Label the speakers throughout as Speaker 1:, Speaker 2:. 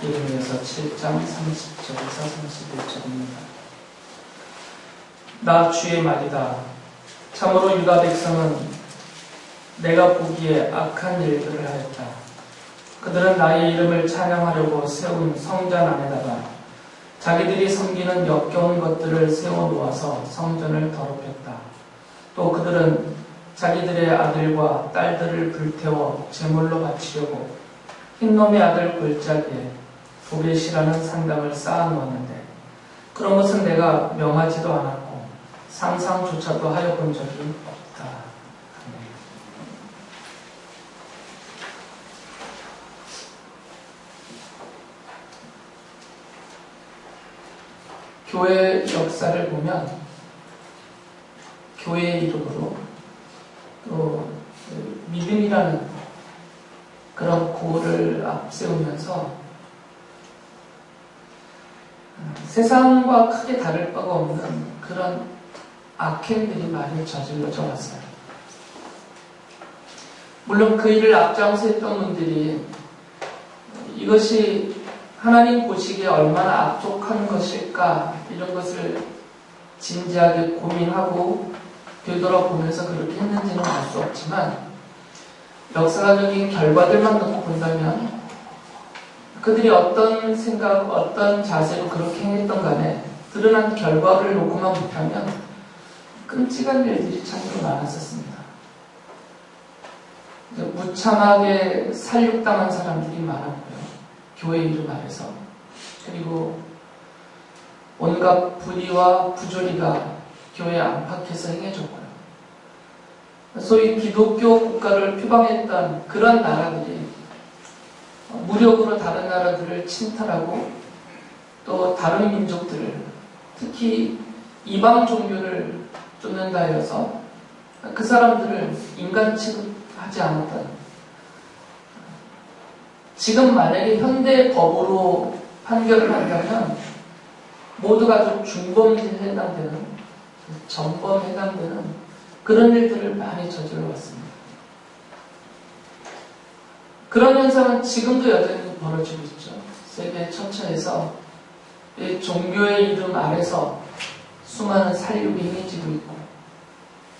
Speaker 1: 예레미야서 7장 30절에서 31절입니다. 나 주의 말이다. 참으로 유다 백성은 내가 보기에 악한 일들을 하였다. 그들은 나의 이름을 찬양하려고 세운 성전 안에다가 자기들이 섬기는 역겨운 것들을 세워놓아서 성전을 더럽혔다. 또 그들은 자기들의 아들과 딸들을 불태워 제물로 바치려고 흰놈의 아들 골짜기에 도벳이라는 상당을 쌓아놓았는데 그런 것은 내가 명하지도 않았고 상상조차도 하여 본 적이 없다. 교회 역사를 보면 교회의 이름으로 또 믿음이라는 그런 구호를 앞세우면서 세상과 크게 다를 바가 없는 그런 악행들이 많이 저질러져 왔어요. 물론 그 일을 앞장서 했던 분들이 이것이 하나님 보시기에 얼마나 악독한 것일까 이런 것을 진지하게 고민하고 되돌아보면서 그렇게 했는지는 알 수 없지만 역사적인 결과들만 놓고 본다면 그들이 어떤 생각, 어떤 자세로 그렇게 행했던 간에 드러난 결과를 놓고만 보면 끔찍한 일들이 참으로 많았었습니다. 무참하게 살육당한 사람들이 많았고요. 교회 이름 아래서. 그리고 온갖 불의와 부조리가 교회 안팎에서 행해졌고요. 소위 기독교 국가를 표방했던 그런 나라들이 무력으로 다른 나라들을 침탈하고 또 다른 민족들을 특히 이방 종교를 쫓는다 하여서 그 사람들을 인간 취급하지 않았던 지금 만약에 현대 법으로 판결을 한다면 모두가 좀 중범죄에 해당되는 전범에 해당되는 그런 일들을 많이 저질러 왔습니다. 그런 현상은 지금도 여전히 벌어지고 있죠. 세계 처처에서 종교의 이름 아래서 수많은 살육이 행해지고 있고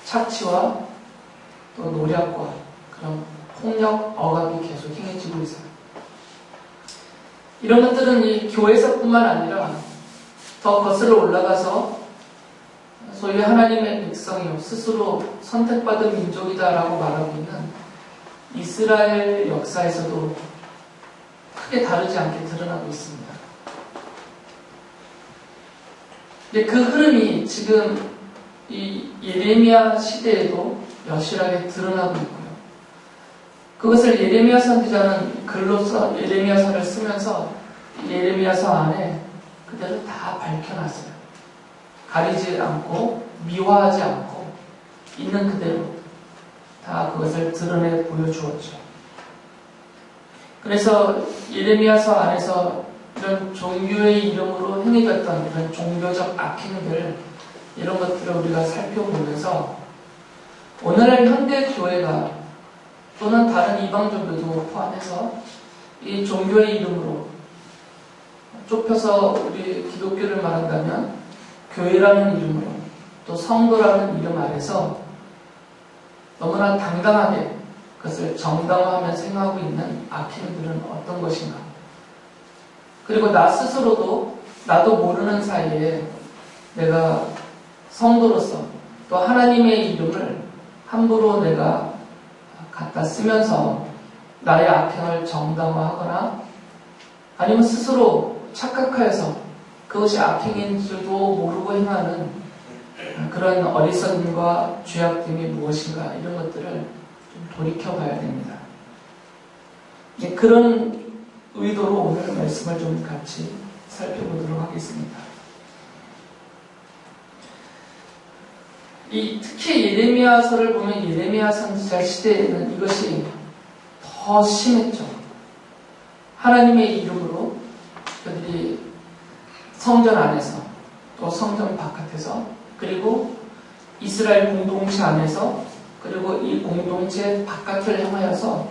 Speaker 1: 착취와 또 노략과 그런 폭력, 억압이 계속 행해지고 있어요. 이런 것들은 이 교회에서뿐만 아니라 더 거슬러 올라가서 소위 하나님의 백성이요 스스로 선택받은 민족이다라고 말하고 있는 이스라엘 역사에서도 크게 다르지 않게 드러나고 있습니다. 근데 그 흐름이 지금 이 예레미야 시대에도 여실하게 드러나고 있고요. 그것을 예레미야 선지자는 글로써 예레미야서를 쓰면서 예레미야서 안에 그대로 다 밝혀놨어요. 가리지 않고 미화하지 않고 있는 그대로 다 그것을 드러내 보여주었죠. 그래서 예레미야서 안에서 이런 종교의 이름으로 행해졌던 이런 종교적 악행들 이런 것들을 우리가 살펴보면서 오늘날 현대 교회가 또는 다른 이방 종교도 포함해서 이 종교의 이름으로 좁혀서 우리 기독교를 말한다면 교회라는 이름으로 또 성도라는 이름 아래서 너무나 당당하게 그것을 정당화하면서 행하고 있는 악행들은 어떤 것인가. 그리고 나 스스로도 나도 모르는 사이에 내가 성도로서 또 하나님의 이름을 함부로 내가 갖다 쓰면서 나의 악행을 정당화하거나 아니면 스스로 착각하여서 그것이 악행인 줄도 모르고 행하는 그런 어리석음과 죄악됨이 무엇인가 이런 것들을 좀 돌이켜봐야 됩니다. 그런 의도로 오늘 말씀을 좀 같이 살펴보도록 하겠습니다. 특히 예레미야서를 보면 예레미야 선지자 시대에는 이것이 더 심했죠. 하나님의 이름으로 그들이 성전 안에서 또 성전 바깥에서 그리고 이스라엘 공동체 안에서 그리고 이 공동체 바깥을 향하여서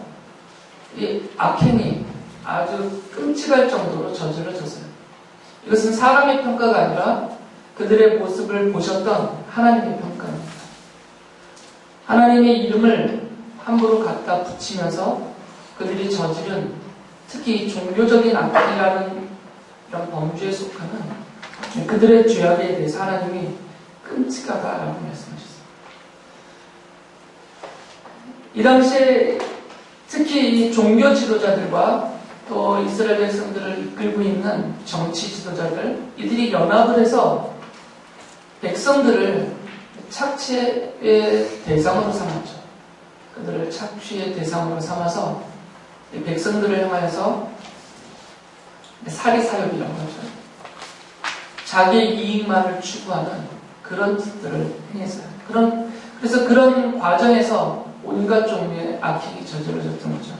Speaker 1: 이 악행이 아주 끔찍할 정도로 저질러졌어요. 이것은 사람의 평가가 아니라 그들의 모습을 보셨던 하나님의 평가입니다. 하나님의 이름을 함부로 갖다 붙이면서 그들이 저지른 특히 종교적인 악이라는 이런 범죄에 속하는 그들의 죄악에 대해서 하나님이 끔찍하다라고 말씀하셨어요. 이 당시에 특히 이 종교 지도자들과 또 이스라엘 백성들을 이끌고 있는 정치 지도자들, 이들이 연합을 해서 백성들을 착취의 대상으로 삼았죠. 그들을 착취의 대상으로 삼아서 백성들을 향하여서 사리사욕이라고 하죠. 자기의 이익만을 추구하는 그런 짓들을 행했어요. 그래서 그런 과정에서 온갖 종류의 악행이 저질러졌던 거죠.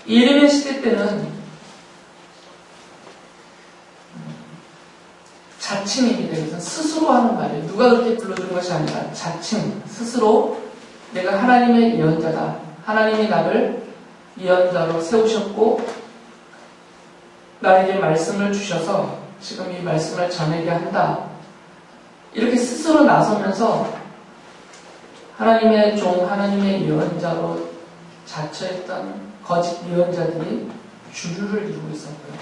Speaker 1: 예레미야 시대 때는 자칭입니다. 그래서 스스로 하는 말이에요. 누가 그렇게 불러준 것이 아니라 자칭, 스스로 내가 하나님의 예언자다. 하나님이 나를 예언자로 세우셨고 나에게 말씀을 주셔서 지금 이 말씀을 전하게 한다. 이렇게 스스로 나서면서 하나님의 종, 하나님의 예언자로 자처했던 거짓 예언자들이 주류를 이루고 있었고요.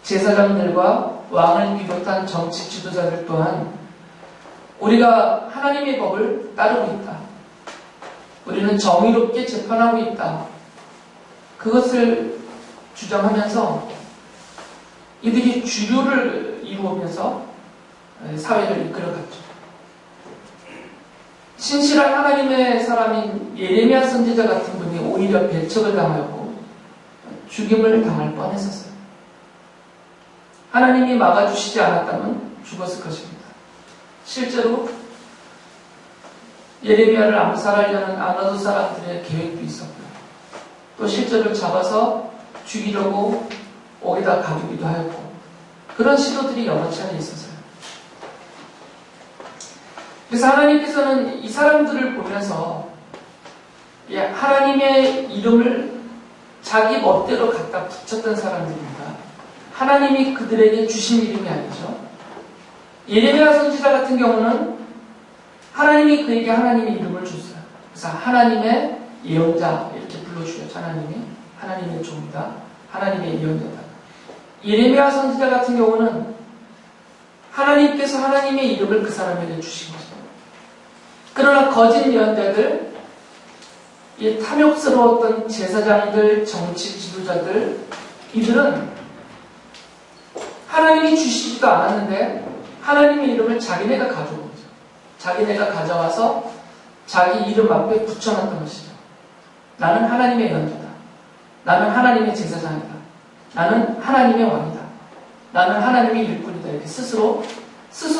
Speaker 1: 제사장들과 왕을 비롯한 정치 지도자들 또한 우리가 하나님의 법을 따르고 있다. 우리는 정의롭게 재판하고 있다. 그것을 주장하면서 이들이 주류를 이루면서 사회를 이끌어갔죠. 신실한 하나님의 사람인 예레미야 선지자 같은 분이 오히려 배척을 당하였고 죽임을 당할 뻔했었어요. 하나님이 막아주시지 않았다면 죽었을 것입니다. 실제로 예레미야를 암살하려는 아나도 사람들의 계획도 있었고요. 또 실제로 잡아서 죽이려고 옥에다 가두기도 하였고 그런 시도들이 여러 차례 있었어요. 그래서 하나님께서는 이 사람들을 보면서 하나님의 이름을 자기 멋대로 갖다 붙였던 사람들입니다. 하나님이 그들에게 주신 이름이 아니죠. 예레미야 선지자 같은 경우는 하나님이 그에게 하나님의 이름을 줬어요. 그래서 하나님의 예언자 이렇게 불러주셨죠. 하나님의 종이다. 하나님의 예언자다. 예레미야 선지자 같은 경우는 하나님께서 하나님의 이름을 그 사람에게 주신 거죠. 그러나 거짓 예언자들, 이 탐욕스러웠던 제사장들, 정치 지도자들, 이들은 하나님이 주시지도 않았는데 하나님의 이름을 자기네가 가져온 거죠. 자기네가 가져와서 자기 이름 앞에 붙여놨던 것이죠. 나는 하나님의 예언자다. 나는 하나님의 제사장이다. 나는 하나님의 왕이다. 나는 하나님의 일꾼이다. 이렇게 스스로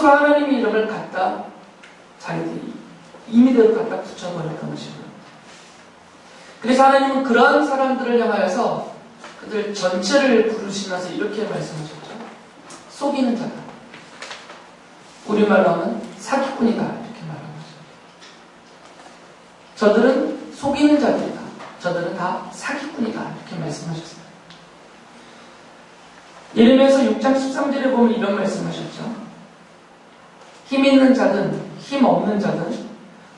Speaker 1: 하나님의 이름을 갖다 자기들이 임의대로 갖다 붙여버렸던 것이고요. 그래서 하나님은 그런 사람들을 향하여서 그들 전체를 부르시면서 이렇게 말씀하셨죠. 속이는 자다. 우리말로 하면 사기꾼이다. 이렇게 말하는 거죠. 저들은 속이는 자들이다. 저들은 다 사기꾼이다. 이렇게 말씀하셨어요. 예레미야서 6장 13절에 보면 이런 말씀하셨죠. 힘 있는 자든 힘 없는 자든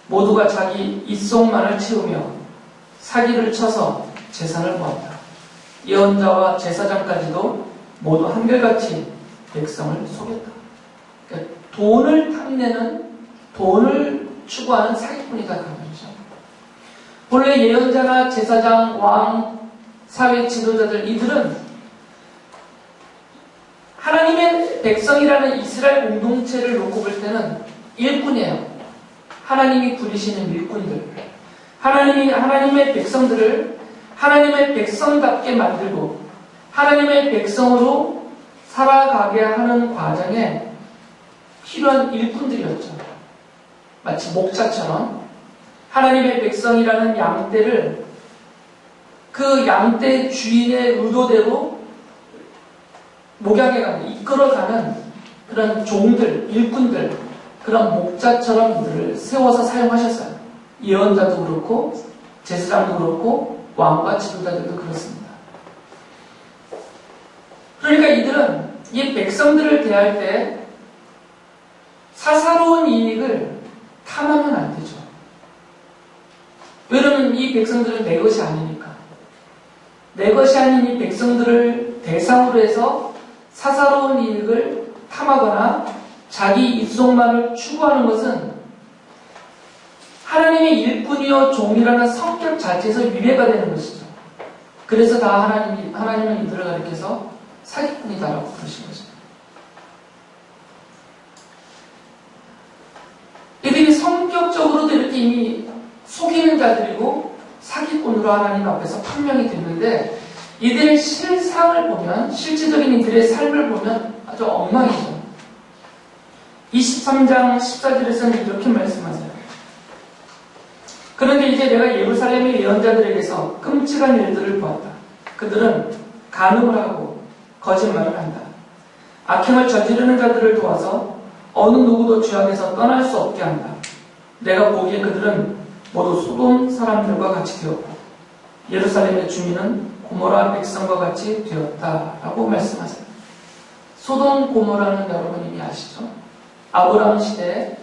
Speaker 1: 모두가 자기 입속만을 채우며 사기를 쳐서 재산을 모았다. 예언자와 제사장까지도 모두 한결같이 백성을 속였다. 그러니까 돈을 탐내는, 돈을 추구하는 사기꾼이다. 그런 거죠. 본래 예언자나 제사장, 왕, 사회 지도자들 이들은 하나님의 백성이라는 이스라엘 공동체를 놓고 볼 때는 일꾼이에요. 하나님이 부리시는 일꾼들. 하나님의 백성들을 하나님의 백성답게 만들고 하나님의 백성으로 살아가게 하는 과정에 필요한 일꾼들이었죠. 마치 목자처럼 하나님의 백성이라는 양떼를 그 양떼 주인의 의도대로 목양해가는, 이끌어가는 그런 종들, 일꾼들, 그런 목자처럼 이들을 세워서 사용하셨어요. 예언자도 그렇고 제사장도 그렇고 왕과 지도자들도 그렇습니다. 그러니까 이들은 이 백성들을 대할 때 사사로운 이익을 탐하면 안 되죠. 왜냐하면 이 백성들은 내 것이 아니니까. 내 것이 아닌 이 백성들을 대상으로 해서 사사로운 이익을 탐하거나 자기 입속만을 추구하는 것은 하나님의 일꾼이요 종이라는 성격 자체에서 위배가 되는 것이죠. 그래서 다 하나님은 이들을 가리켜서 사기꾼이다라고 부르신 거죠. 이들이 성격적으로도 이렇게 이미 속이는 자들이고 사기꾼으로 하나님 앞에서 판명이 됐는데 이들의 실상을 보면, 실질적인 이들의 삶을 보면 아주 엉망이죠. 23장 14절에서는 이렇게 말씀하세요. 그런데 이제 내가 예루살렘의 예언자들에게서 끔찍한 일들을 보았다. 그들은 간음을 하고 거짓말을 한다. 악행을 저지르는 자들을 도와서 어느 누구도 죄악에서 떠날 수 없게 한다. 내가 보기에 그들은 모두 소돔 사람들과 같이 되었고 예루살렘의 주민은 고모라 백성과 같이 되었다라고 말씀하세요. 소돔 고모라는 여러분 이미 아시죠? 아브라함 시대에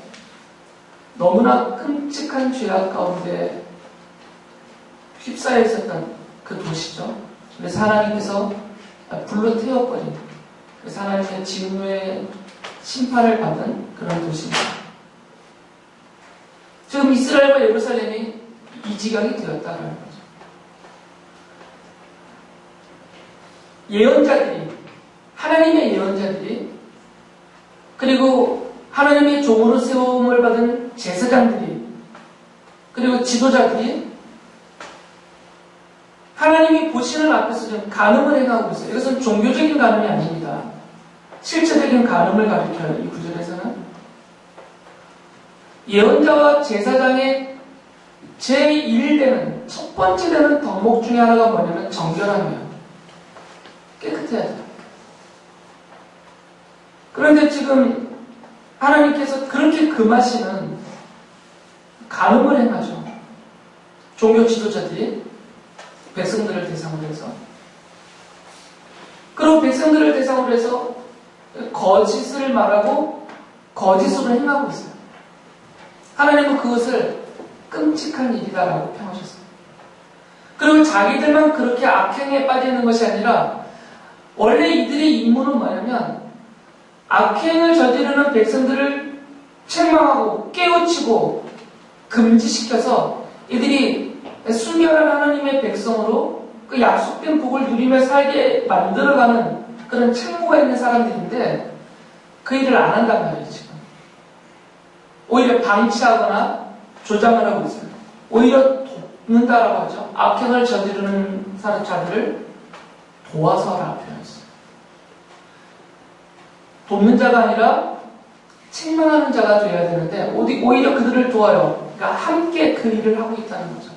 Speaker 1: 너무나 끔찍한 죄악 가운데 휩싸여 있었던 그 도시죠. 그래서 하나님께서 불로 태워버린, 그래서 하나님의 진노의 심판을 받은 그런 도시입니다. 지금 이스라엘과 예루살렘이 이 지경이 되었다는 거죠. 예언자들이, 하나님의 예언자들이, 그리고 하나님의 종으로 세움을 받은 제사장들이, 그리고 지도자들이 하나님이 보시는 앞에서 지금 간음을 행하고 있어요. 이것은 종교적인 간음이 아닙니다. 실체적인 간음을 가리켜요. 이 구절에서는 예언자와 제사장의 제1되는 첫 번째 되는 덕목 중에 하나가 뭐냐면 정결함이에요. 깨끗해야 돼요. 그런데 지금 하나님께서 그렇게 금하시는 간음을 행하죠. 종교 지도자들이 백성들을 대상으로 해서, 그리고 백성들을 대상으로 해서 거짓을 말하고 거짓으로 행하고 있어요. 하나님은 그것을 끔찍한 일이다라고 평하셨어요. 그리고 자기들만 그렇게 악행에 빠져 있는 것이 아니라 원래 이들의 임무는 뭐냐면 악행을 저지르는 백성들을 책망하고 깨우치고 금지시켜서 이들이 순결한 하나님의 백성으로 그 약속된 복을 누리며 살게 만들어가는 그런 책무가 있는 사람들인데 그 일을 안 한단 말이에요. 지금 오히려 방치하거나 조장을 하고 있어요. 오히려 돕는다라고 하죠. 악행을 저지르는 자들을 도와서라고 표현했어요. 돕는 자가 아니라 책망하는 자가 되어야 되는데 오히려 그들을 도와요. 그러니까 함께 그 일을 하고 있다는 거죠.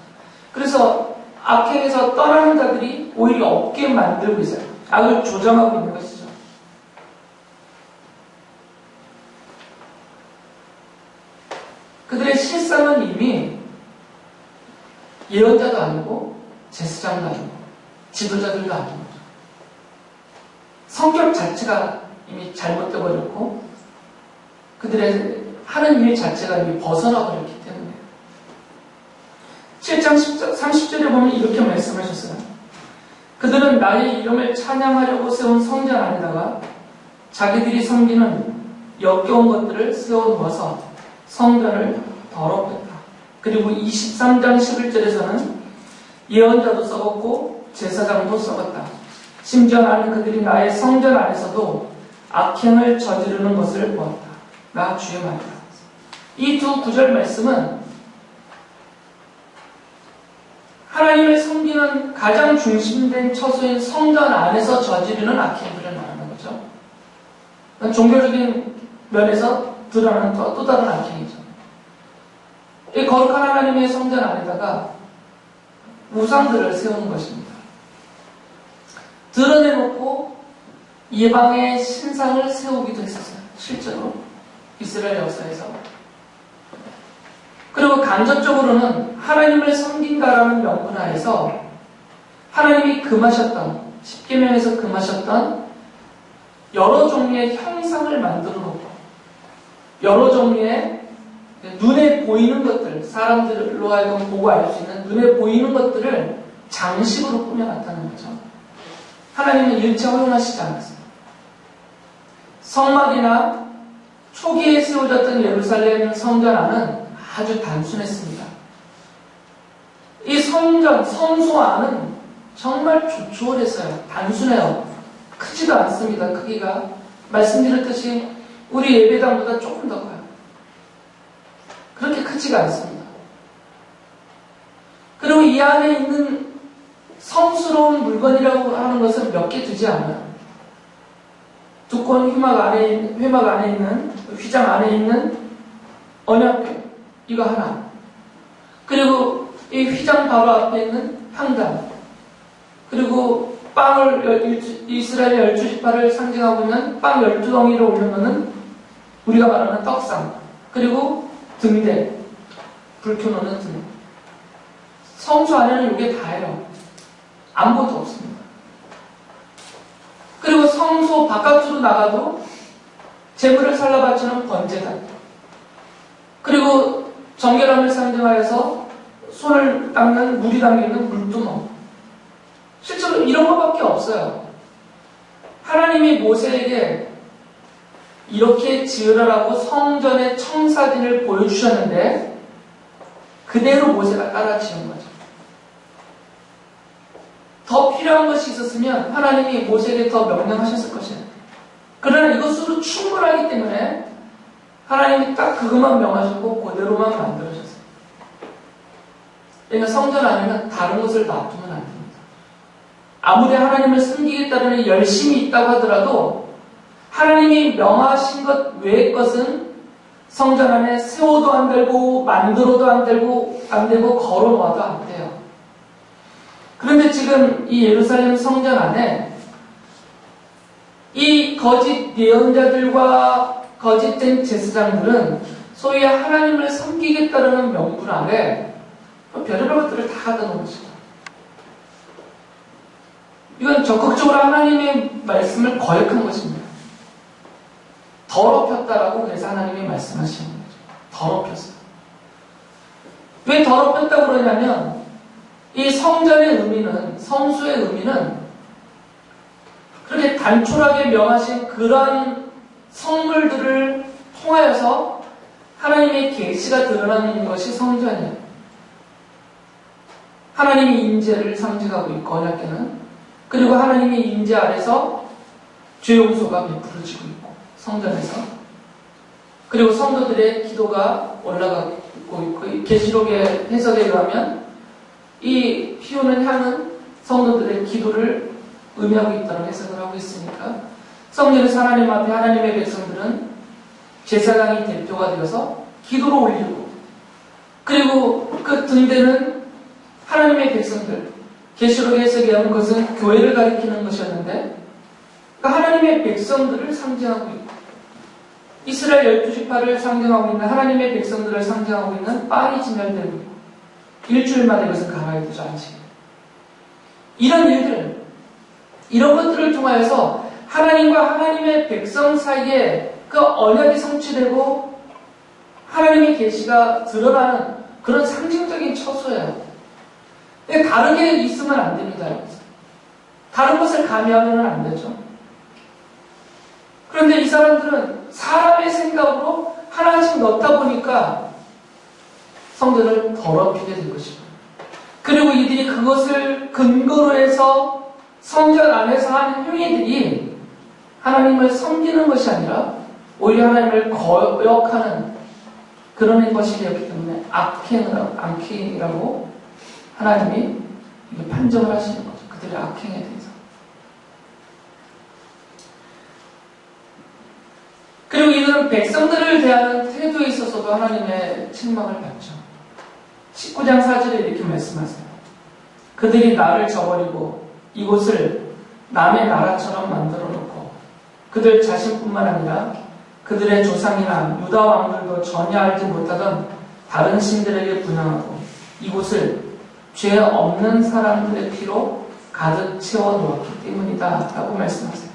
Speaker 1: 그래서 악행에서 떠나는 자들이 오히려 없게 만들고 있어요. 악을 조장하고 있는 것이죠. 그들의 실상은 이미 예언자도 아니고 제사장도 아니고 지도자들도 아닌 거죠. 성격 자체가 이미 잘못되어 버렸고 그들의 하는 일 자체가 이미 벗어나 버렸기 때문에 7장 30절에 보면 이렇게 말씀하셨어요. 그들은 나의 이름을 찬양하려고 세운 성전 안에다가 자기들이 섬기는 역겨운 것들을 세워놓아서 성전을 더럽혔다. 그리고 23장 11절에서는 예언자도 썩었고 제사장도 썩었다. 심지어 나는 그들이 나의 성전 안에서도 악행을 저지르는 것을 보았다. 나 주의 말이다. 이 두 구절 말씀은 하나님을 섬기는 가장 중심된 처소인 성전 안에서 저지르는 악행들을 말하는 거죠. 종교적인 면에서 드러나는 또 다른 악행이죠. 이 거룩한 하나님의 성전 안에다가 우상들을 세우는 것입니다. 드러내놓고 이방의 신상을 세우기도 했었어요. 실제로 이스라엘 역사에서. 그리고 간접적으로는 하나님을 섬긴다라는 명분 하에서 하나님이 금하셨던, 십계명에서 금하셨던 여러 종류의 형상을 만들어 놓고 여러 종류의 눈에 보이는 것들, 사람들로 하여금 보고 알 수 있는 눈에 보이는 것들을 장식으로 꾸며놨다는 거죠. 하나님은 일체 허용하시지 않았습니다. 성막이나 초기에 세워졌던 예루살렘 성전 안은 아주 단순했습니다. 이 성전, 성소 안은 정말 조촐했어요. 단순해요. 크지도 않습니다. 크기가. 말씀드렸듯이 우리 예배당보다 조금 더 커요. 그렇게 크지가 않습니다. 그리고 이 안에 있는 성스러운 물건이라고 하는 것은 몇 개 두지 않아요. 두꺼운 회막 안에 있는, 휘장 안에 있는 언약궤, 이거 하나. 그리고 이 휘장 바로 앞에 있는 향단. 그리고 빵을, 이스라엘의 12지파를 상징하고 있는 빵 12덩이를 올려놓는 우리가 말하는 떡상. 그리고 등대. 불 켜놓는 등. 성소 안에는 이게 다예요. 아무것도 없습니다. 그리고 성소 바깥으로 나가도 제물을 살라 바치는 번제단. 그리고 정결함을 상징하여서 손을 닦는 물이 담겨있는 물두멍. 실제로 이런 것밖에 없어요. 하나님이 모세에게 이렇게 지으라라고 성전의 청사진을 보여주셨는데 그대로 모세가 따라 지은 거죠. 더 필요한 것이 있었으면 하나님이 모세에게 더 명령하셨을 것이에요. 그러나 이것으로 충분하기 때문에 하나님이 딱 그것만 명하셨고 그대로만 만들어졌어요. 그러니까 성전 안에는 다른 것을 놔두면 안 됩니다. 아무리 하나님을 섬기겠다는 열심이 있다고 하더라도 하나님이 명하신 것 외의 것은 성전 안에 세워도 안 되고 만들어도 안 되고 걸어놓아도 안 돼요. 그런데 지금 이 예루살렘 성전 안에 이 거짓 예언자들과 거짓된 제사장들은 소위 하나님을 섬기겠다는 명분 아래 별의별 것들을 다 갖다 놓은 것이죠. 이건 적극적으로 하나님의 말씀을 거역한 것입니다. 더럽혔다라고 그래서 하나님이 말씀하시는 거죠. 더럽혔어요. 왜 더럽혔다고 그러냐면 이 성전의 의미는, 성수의 의미는 그렇게 단촐하게 명하신 그러한 성물들을 통하여서 하나님의 계시가 드러나는 것이 성전이에요. 하나님의 임재를 상징하고 있고 언약궤는, 그리고 하나님의 임재 아래서 죄 용서가 베풀어지고 있고 성전에서, 그리고 성도들의 기도가 올라가고 있고, 계시록의 해석에 의하면 이 피우는 향은 성도들의 기도를 의미하고 있다는 해석을 하고 있으니까 성전에서 하나님 앞에 하나님의 백성들은 제사장이 대표가 되어서 기도를 올리고, 그리고 그 등대는 하나님의 백성들, 계시록의 해석에 의하면 그것은 교회를 가리키는 것이었는데 하나님의 백성들을 상징하고 있고, 이스라엘 12지파를 상징하고 있는 하나님의 백성들을 상징하고 있는 빵이 진열되고 있고, 일주일마다 이것을 갈아야 되죠, 안식. 이런 일들, 이런 것들을 통하여서 하나님과 하나님의 백성 사이에 그 언약이 성취되고 하나님의 계시가 드러나는 그런 상징적인 처소예요. 다른 게 있으면 안 됩니다. 다른 것을 가미하면 안 되죠. 그런데 이 사람들은 사람의 생각으로 하나씩 넣다 보니까 성전을 더럽히게 된 것이고, 그리고 이들이 그것을 근거로 해서 성전 안에서 하는 행위들이 하나님을 섬기는 것이 아니라 오히려 하나님을 거역하는 그런 것이 되었기 때문에 악행이라고 하나님이 판정을 하시는 거죠. 그들의 악행에 대해서. 그리고 이들은 백성들을 대하는 태도에 있어서도 하나님의 책망을 받죠. 19장 4절에 이렇게 말씀하세요. 그들이 나를 저버리고 이곳을 남의 나라처럼 만들어 놓고 그들 자신뿐만 아니라 그들의 조상이나 유다 왕들도 전혀 알지 못하던 다른 신들에게 분양하고 이곳을 죄 없는 사람들의 피로 가득 채워놓았기 때문이다 라고 말씀하세요.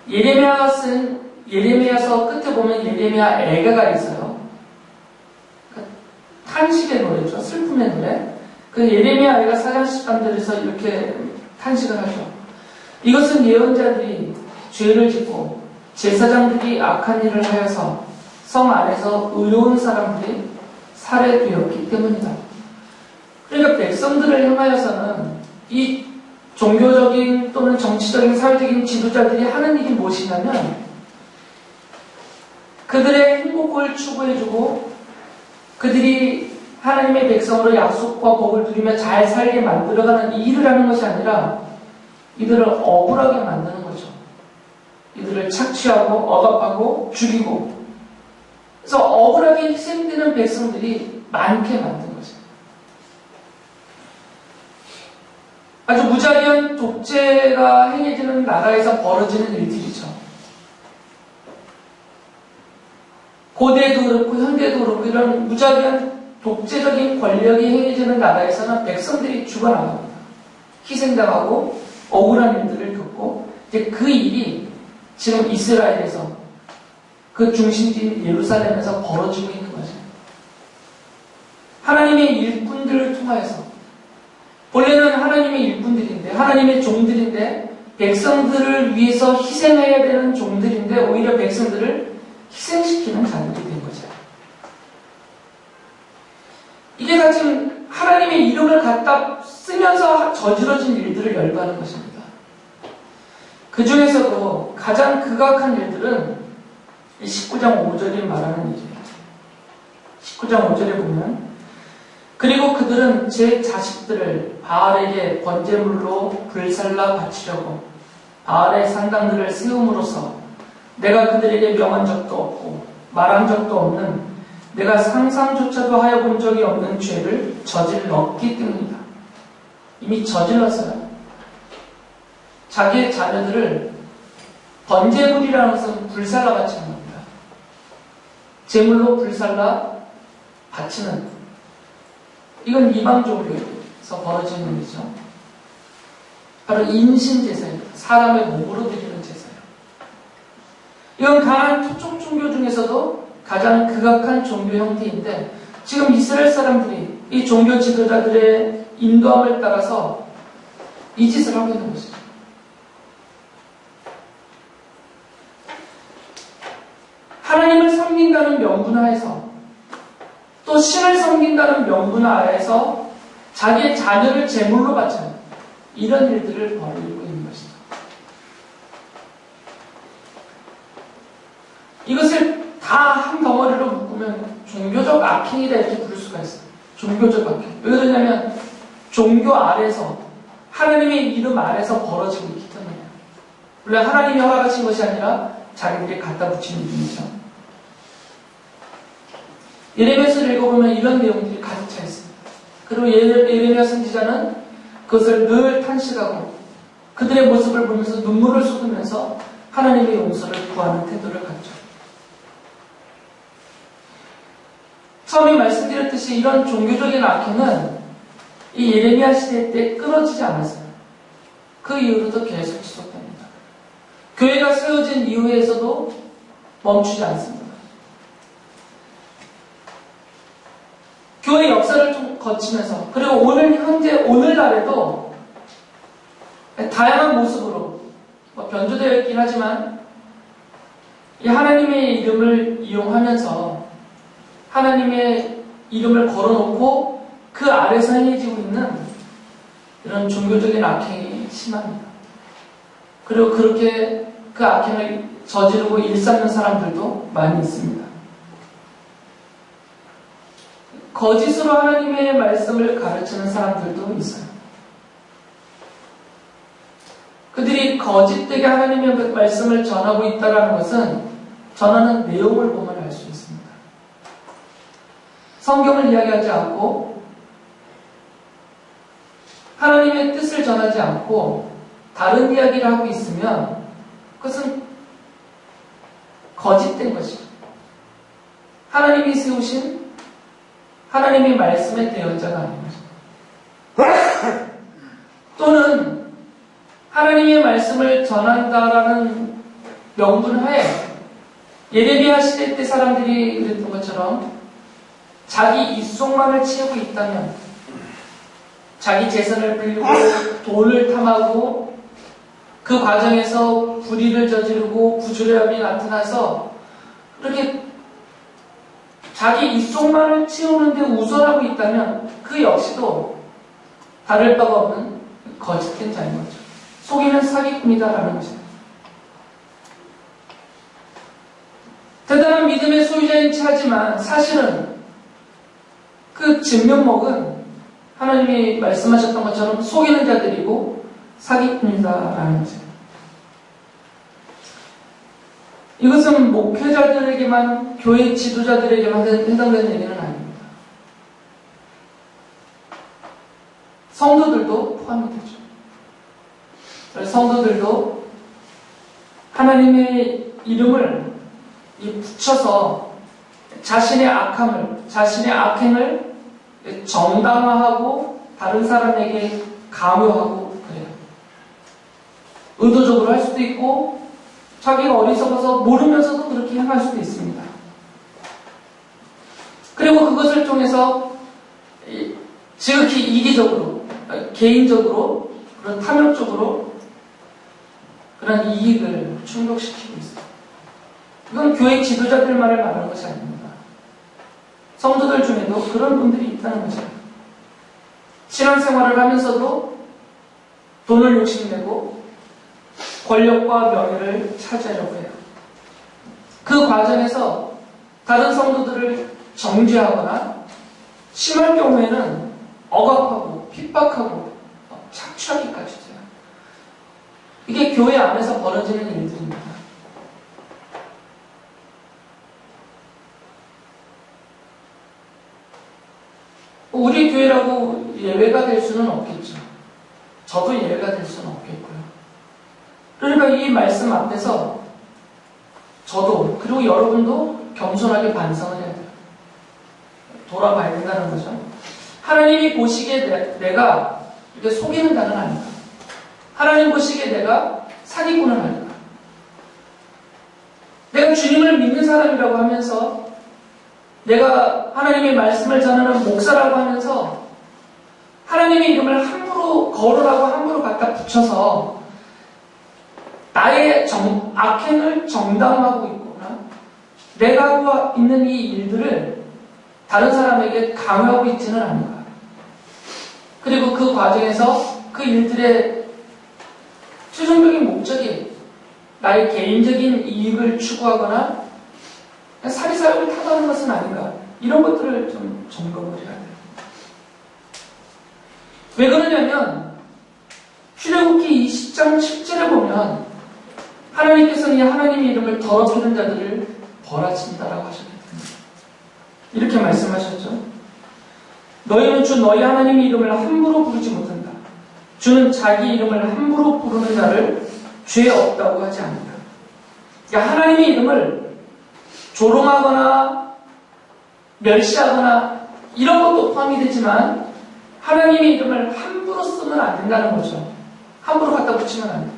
Speaker 1: 예레미야서 끝에 보면 예레미야 애가가 있어요. 탄식의 노래죠. 슬픔의 노래. 그 예레미야 애가 사장식감들에서 이렇게 탄식을 하죠. 이것은 예언자들이 죄를 짓고 제사장들이 악한 일을 하여서 성 안에서 의로운 사람들이 살해되었기 때문이다. 그러니까 백성들을 향하여서는 이 종교적인 또는 정치적인 사회적인 지도자들이 하는 일이 무엇이냐면 그들의 행복을 추구해주고 그들이 하나님의 백성으로 약속과 복을 누리며 잘 살게 만들어가는 이 일을 하는 것이 아니라 이들을 억울하게 만드는 거죠. 이들을 착취하고 억압하고 죽이고 그래서 억울하게 희생되는 백성들이 많게 만든 거죠. 아주 무자비한 독재가 행해지는 나라에서 벌어지는 일들이죠. 고대도 그렇고 현대도 그렇고 이런 무자비한 독재적인 권력이 행해지는 나라에서는 백성들이 죽어나갑니다. 희생당하고 억울한 일들을 겪고 이제 그 일이 지금 이스라엘에서 그 중심지인 예루살렘에서 벌어지고 있는 거죠. 하나님의 일꾼들을 통하여서 원래는 하나님의 일꾼들인데 하나님의 종들인데 백성들을 위해서 희생해야 되는 종들인데 오히려 백성들을 희생시키는 자들이 된 거죠. 이게 다 지금 하나님의 이름을 갖다 쓰면서 저지러진 일들을 열거하는 것입니다. 그 중에서도 가장 극악한 일들은 19장 5절이 말하는 일이에요. 19장 5절에 보면 그리고 그들은 제 자식들을 바알에게 번제물로 불살라 바치려고 바알의 산당들을 세움으로써 내가 그들에게 명한 적도 없고 말한 적도 없는 내가 상상조차도 하여 본 적이 없는 죄를 저질렀기 때문이다. 이미 저질렀어요. 자기의 자녀들을 번제물이라는 것은 불살라 바치는 겁니다. 제물로 불살라 바치는 이건 이방 종교에서 벌어지는 일이죠. 바로 인신제사입니다. 사람의 몸으로 드리는 제사예요. 이건 강한 토종 종교 중에서도 가장 극악한 종교 형태인데 지금 이스라엘 사람들이 이 종교 지도자들의 인도함을 따라서 이 짓을 하고 있는 것이죠. 하나님을 섬긴다는 명분하에서 또 신을 섬긴다는 명분하에서 자기의 자녀를 제물로 바치는 이런 일들을 벌이고 있는 것이죠. 이것을 다 한 덩어리로 묶으면 종교적 악행이다 이렇게 부를 수가 있어요. 종교적 악행. 왜 그러냐면 종교 아래서 하나님의 이름 아래서 벌어지고 있기 때문이에요. 물론 하나님이 허락하신 것이 아니라 자기들이 갖다 붙인 이름이죠. 예레미야서를 읽어보면 이런 내용들이 가득 차 있습니다. 그리고 예레미야 선지자는 그것을 늘 탄식하고 그들의 모습을 보면서 눈물을 쏟으면서 하나님의 용서를 구하는 태도를 갖죠. 처음에 말씀드렸듯이 이런 종교적인 악행은 이 예레미야 시대 때 끊어지지 않았어요. 그 이후로도 계속 지속됩니다. 교회가 세워진 이후에서도 멈추지 않습니다. 교회 역사를 좀 거치면서 그리고 오늘날에도 다양한 모습으로 변조되어 있긴 하지만 이 하나님의 이름을 이용하면서 하나님의 이름을 걸어놓고 그 아래서 행해지고 있는 이런 종교적인 악행이 심합니다. 그리고 그렇게 그 악행을 저지르고 일삼는 사람들도 많이 있습니다. 거짓으로 하나님의 말씀을 가르치는 사람들도 있어요. 그들이 거짓되게 하나님의 말씀을 전하고 있다는 것은 전하는 내용을 보면 알 수 있습니다. 성경을 이야기하지 않고 하나님의 뜻을 전하지 않고 다른 이야기를 하고 있으면 그것은 거짓된 것이죠. 하나님이 세우신 하나님의 말씀의 대언자가 아닌 거죠. 하나님의 말씀을 전한다라는 명분 하에 예레미야 시대 때 사람들이 그랬던 것처럼 자기 입속만을 채우고 있다면, 자기 재산을 빌리고 돈을 탐하고 그 과정에서 불의를 저지르고 부조리함이 나타나서 그렇게 자기 입속만을 채우는데 우선하고 있다면 그 역시도 다를 바가 없는 거짓된 자인 거죠. 속이는 사기꾼이다라는 것입니다. 대단한 믿음의 소유자인 체 하지만 사실은 그 진면목은 하나님이 말씀하셨던 것처럼 속이는 자들이고 사기꾼이다라는 것입니다. 이것은 목회자들에게만, 교회 지도자들에게만 해당되는 얘기는 아닙니다. 성도들도 포함이 되죠. 성도들도 하나님의 이름을 붙여서 자신의 악함을, 자신의 악행을 정당화하고 다른 사람에게 강요하고 그래요. 의도적으로 할 수도 있고 자기가 어리석어서 모르면서도 그렇게 행할 수도 있습니다. 그리고 그것을 통해서 지극히 이기적으로, 개인적으로, 그런 탐욕적으로 그런 이익을 충족시키고 있어요. 이건 교회 지도자들만을 말하는 것이 아닙니다. 성도들 중에도 그런 분들이 있다는 거죠. 신앙생활을 하면서도 돈을 욕심내고 권력과 명예를 차지하려고 해요. 그 과정에서 다른 성도들을 정죄하거나 심할 경우에는 억압하고 핍박하고 착취하기까지 돼요. 이게 교회 안에서 벌어지는 일들입니다. 우리 교회라고 예외가 될 수는 없겠죠. 저도 예외가 될 수는 없겠고요. 그러니까 이 말씀 앞에서 저도 그리고 여러분도 겸손하게 반성을 해야 돼요. 돌아봐야 된다는 거죠. 하나님이 보시기에 내가 이렇게 속이는 자는 아닌가? 하나님 보시기에 내가 사기꾼은 아닌가? 내가 주님을 믿는 사람이라고 하면서 내가 하나님의 말씀을 전하는 목사라고 하면서 하나님의 이름을 함부로 거론하고 함부로 갖다 붙여서 나의 악행을 정당화하고 있거나 내가 하고 있는 이 일들을 다른 사람에게 강요하고 있지는 않은가. 그리고 그 과정에서 그 일들의 최종적인 목적이 나의 개인적인 이익을 추구하거나 사리사욕을 타도하는 것은 아닌가. 이런 것들을 좀 점검을 해야 돼요. 왜 그러냐면 출애굽기 20장 10절에 보면 하나님께서는 이 하나님의 이름을 더럽히는 자들을 벌하신다라고 하셨거든요. 이렇게 말씀하셨죠. 너희는 주 너희 하나님의 이름을 함부로 부르지 못한다. 주는 자기 이름을 함부로 부르는 자를 죄 없다고 하지 않는다. 그러니까 하나님의 이름을 조롱하거나 멸시하거나 이런 것도 포함이 되지만 하나님의 이름을 함부로 쓰면 안 된다는 거죠. 함부로 갖다 붙이면 안 돼요.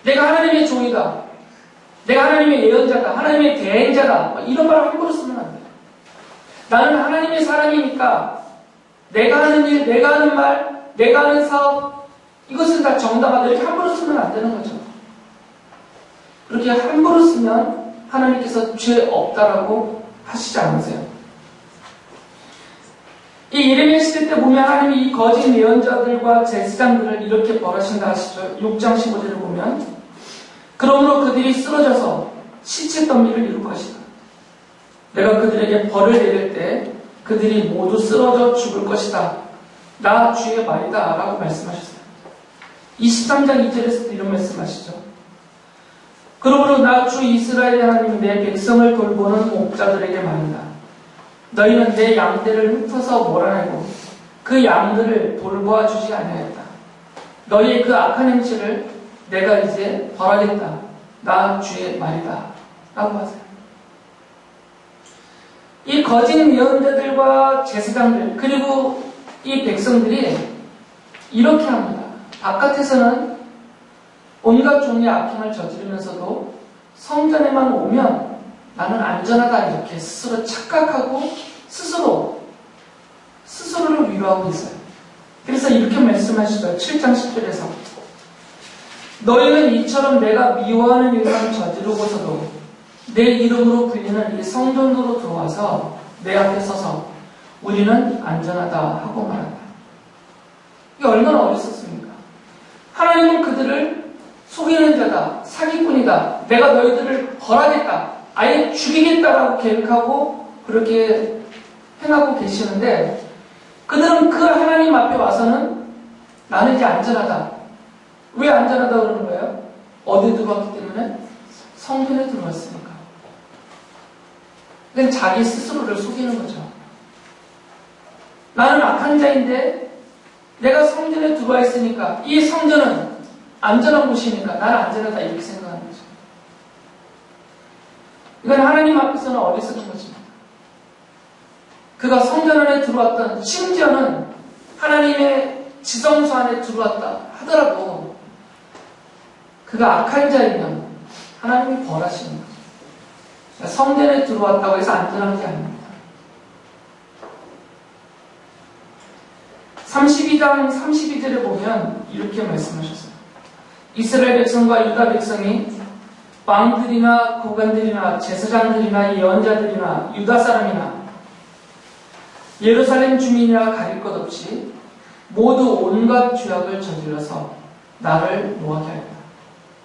Speaker 1: 내가 하나님의 종이다. 내가 하나님의 예언자다. 하나님의 대행자다. 이런 말을 함부로 쓰면 안 돼요. 나는 하나님의 사람이니까 내가 하는 일, 내가 하는 말, 내가 하는 사업 이것은 다 정당하다. 이렇게 함부로 쓰면 안 되는 거죠. 그렇게 함부로 쓰면 하나님께서 죄 없다라고 하시지 않으세요. 이 예레미야 시대 때 보면 하나님이 이 거짓 예언자들과 제사장들을 이렇게 벌하신다 하시죠. 6장 15절을 보면 그러므로 그들이 쓰러져서 시체 더미를 이룰 것이다. 내가 그들에게 벌을 내릴 때 그들이 모두 쓰러져 죽을 것이다. 나 주의 말이다 라고 말씀하셨어요. 23장 2절에서도 이런 말씀하시죠. 그러므로 나 주 이스라엘의 하나님 내 백성을 돌보는 목자들에게 말한다. 너희는 내 양떼를 흩어서 몰아내고 그 양들을 돌보아 주지 아니하였다. 너희의 그 악한 행실을 내가 이제 벌하겠다. 나 주의 말이다. 라고 하세요. 이 거짓 예언자들과 제사장들 그리고 이 백성들이 이렇게 합니다. 바깥에서는 온갖 종류의 악행을 저지르면서도 성전에만 오면 나는 안전하다 이렇게 스스로 착각하고 스스로를 위로하고 있어요. 그래서 이렇게 말씀하시죠. 7장 10절에서 너희는 이처럼 내가 미워하는 일만 저지르고서도 내 이름으로 불리는 이 성전으로 들어와서 내 앞에 서서 우리는 안전하다 하고 말한다. 이게 얼마나 어리석습니까? 하나님은 그들을 속이는 자다, 사기꾼이다, 내가 너희들을 벌하겠다, 아예 죽이겠다라고 계획하고 그렇게 행하고 계시는데 그들은 그 하나님 앞에 와서는 나는 이제 안전하다. 왜 안전하다고 그러는 거예요? 어디에 들어왔기 때문에? 성전에 들어왔으니까. 그러니까 자기 스스로를 속이는 거죠. 나는 악한 자인데 내가 성전에 들어와 있으니까 이 성전은 안전한 곳이니까 나는 안전하다 이렇게 생각하는 거죠. 이건 하나님 앞에서는 어리석은 것입니다. 그가 성전 안에 들어왔던 심지어는 하나님의 지성소 안에 들어왔다 하더라도 그가 악한 자이면 하나님이 벌하시는 거죠. 그러니까 성전에 들어왔다고 해서 안전한 게 아닙니다. 32장 32절에 보면 이렇게 말씀하셨어요. 이스라엘 백성과 유다 백성이 왕들이나 고관들이나 제사장들이나 예언자들이나 유다 사람이나 예루살렘 주민이라 가릴 것 없이 모두 온갖 죄악을 저질러서 나를 노하게 하였다.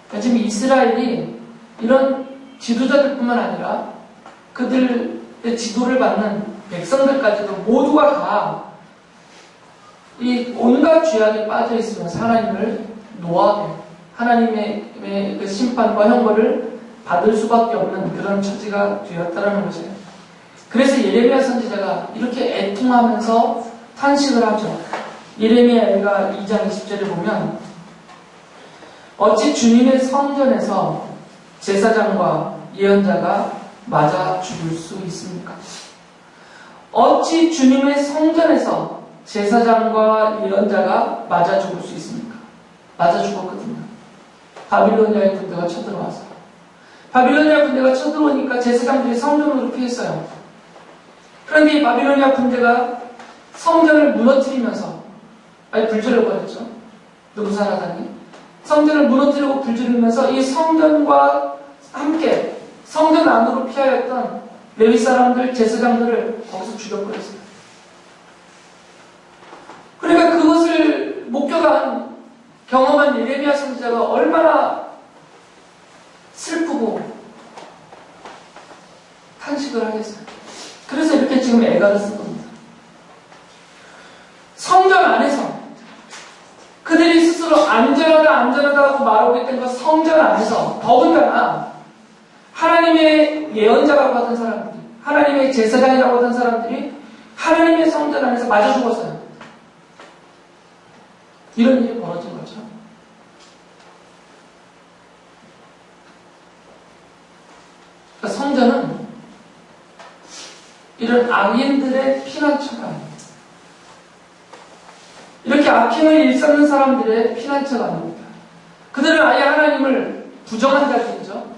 Speaker 1: 그러니까 지금 이스라엘이 이런 지도자들뿐만 아니라 그들의 지도를 받는 백성들까지도 모두가 다 이 온갖 죄악에 빠져 있으면서 하나님을 노하게 하나님의 그 심판과 형벌을 받을 수밖에 없는 그런 처지가 되었다는 거죠. 그래서 예레미야 선지자가 이렇게 애통하면서 탄식을 하죠. 예레미야가 2장 20절에 보면 어찌 주님의 성전에서 제사장과 예언자가 맞아 죽을 수 있습니까? 어찌 주님의 성전에서 제사장과 예언자가 맞아 죽을 수 있습니까? 맞아 죽었거든요. 바빌로니아의 군대가 쳐들어와서. 바빌로니아 군대가 쳐들어오니까 제사장들이 성전으로 피했어요. 그런데 이 바빌로니아 군대가 성전을 무너뜨리면서 불질러버렸죠. 느부갓네살이 성전을 무너뜨리고 불지르면서 이 성전과 함께 성전 안으로 피하였던 레위 사람들, 제사장들을 거기서 죽여버렸어요. 그러니까 그것을 목격한 경험한 예레미야 선지자가 얼마나 슬프고 탄식을 하겠어요. 그래서 이렇게 지금 애가를 쓴 겁니다. 성전 안에서 그들이 스스로 안전하다 하고 말하고 있던 그 성전 안에서 더군다나 하나님의 예언자라고 하던 사람들이 하나님의 제사장이라고 하던 사람들이 하나님의 성전 안에서 맞아 죽었어요. 이런 일이 벌어진 거죠. 그러니까 성전은 이런 악인들의 피난처가 아닙니다. 이렇게 악행을 일삼는 사람들의 피난처가 아닙니다. 그들은 아예 하나님을 부정한 자들이죠.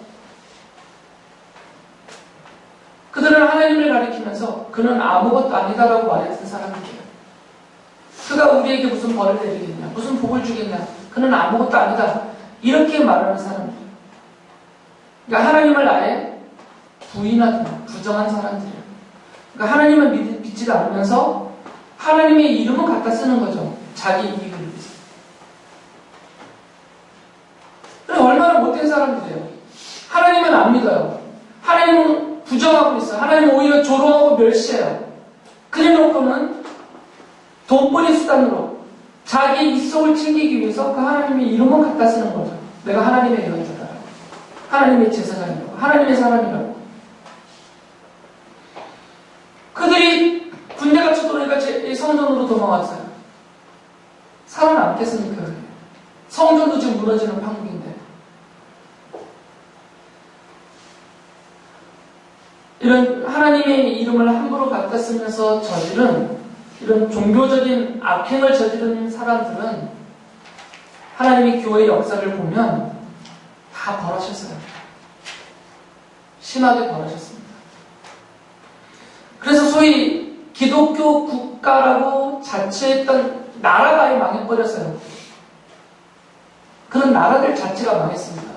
Speaker 1: 그들은 하나님을 가리키면서 그는 아무것도 아니다라고 말했던 사람들이에요. 그가 우리에게 무슨 벌을 내리겠냐, 무슨 복을 주겠냐, 그는 아무것도 아니다. 이렇게 말하는 사람들. 그러니까 하나님을 아예 부인하든 부정한 사람들이에요. 그러니까 하나님을 믿지 않으면서 하나님의 이름은 갖다 쓰는 거죠. 자기 이익을 위해서. 얼마나 못된 사람들이에요. 하나님은 안 믿어요. 하나님은 부정하고 있어요. 하나님은 오히려 조롱하고 멸시해요. 그래놓고는 돈벌이 수단으로 자기 입속을 챙기기 위해서 그 하나님의 이름은 갖다 쓰는 거죠. 내가 하나님의 예언자다라고, 하나님의 제사장이라고, 하나님의 사람이라고. 그들이 군대가 쳐들어오니까 성전으로 도망왔어요. 살아남겠습니까? 성전도 지금 무너지는 판국인데. 이런 하나님의 이름을 함부로 갖다 쓰면서 저지른 이런 종교적인 악행을 저지른 사람들은 하나님의 교회의 역사를 보면 다 벌하셨어요. 심하게 벌하셨습니다. 그래서 소위 기독교 국가라고 자처했던 나라가 아예 망해버렸어요. 그런 나라들 자체가 망했습니다.